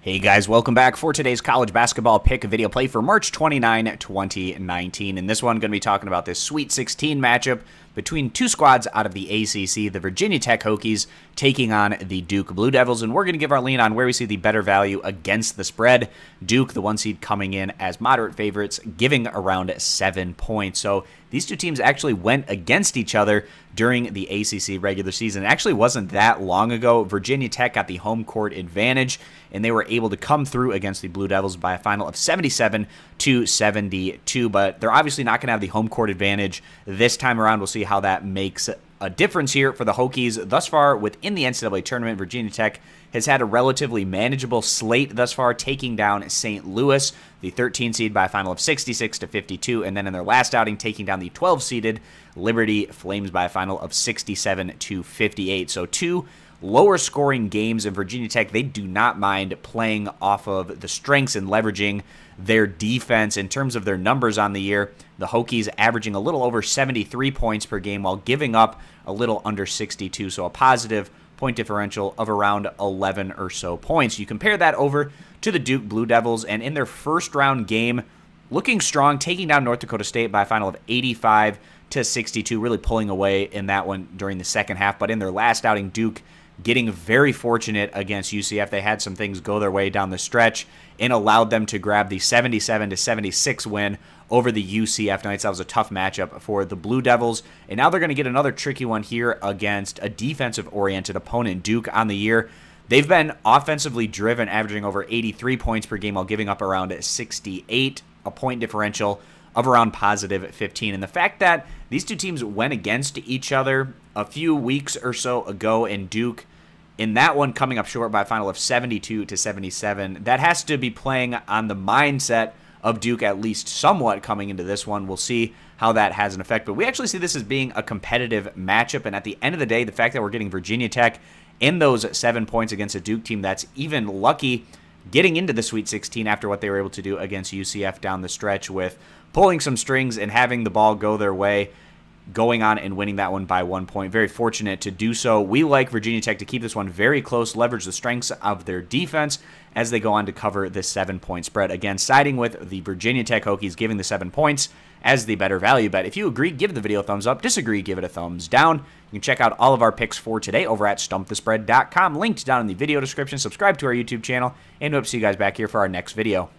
Hey guys, welcome back for today's college basketball pick video play for March 29, 2019. In this one, I'm going to be talking about this Sweet 16 matchup between two squads out of the ACC, the Virginia Tech Hokies taking on the Duke Blue Devils, and we're going to give our lean on where we see the better value against the spread. Duke, the one seed, coming in as moderate favorites, giving around 7 points. So these two teams actually went against each other during the ACC regular season. It actually wasn't that long ago. Virginia Tech got the home court advantage, and they were able to come through against the Blue Devils by a final of 77-72, but they're obviously not going to have the home court advantage this time around. We'll see how that makes a difference here for the Hokies. Thus far, within the NCAA tournament, Virginia Tech has had a relatively manageable slate thus far, taking down St. Louis, the 13 seed, by a final of 66-52, and then in their last outing, taking down the 12-seeded Liberty Flames by a final of 67-58. So two lower scoring games in Virginia Tech. They do not mind playing off of the strengths and leveraging their defense. In terms of their numbers on the year, the Hokies averaging a little over 73 points per game while giving up a little under 62, so a positive point differential of around 11 or so points. You compare that over to the Duke Blue Devils, and in their first round game, looking strong, taking down North Dakota State by a final of 85-62, really pulling away in that one during the second half. But in their last outing, Duke getting very fortunate against UCF. They had some things go their way down the stretch and allowed them to grab the 77-76 win over the UCF Knights. That was a tough matchup for the Blue Devils, and now they're going to get another tricky one here against a defensive-oriented opponent, Duke, on the year. They've been offensively driven, averaging over 83 points per game while giving up around 68, a point differential of around positive 15. And the fact that these two teams went against each other a few weeks or so ago, and Duke, in that one, coming up short by a final of 72-77, that has to be playing on the mindset of Duke at least somewhat coming into this one. We'll see how that has an effect. But we actually see this as being a competitive matchup, and at the end of the day, the fact that we're getting Virginia Tech in those 7 points against a Duke team that's even lucky getting into the Sweet 16 after what they were able to do against UCF down the stretch with pulling some strings and having the ball go their way, going on and winning that one by 1 point. Very fortunate to do so. We like Virginia Tech to keep this one very close, leverage the strengths of their defense as they go on to cover this 7-point spread. Again, siding with the Virginia Tech Hokies, giving the 7 points as the better value bet. If you agree, give the video a thumbs up. Disagree, give it a thumbs down. You can check out all of our picks for today over at stumpthespread.com, linked down in the video description. Subscribe to our YouTube channel, and we hope to see you guys back here for our next video.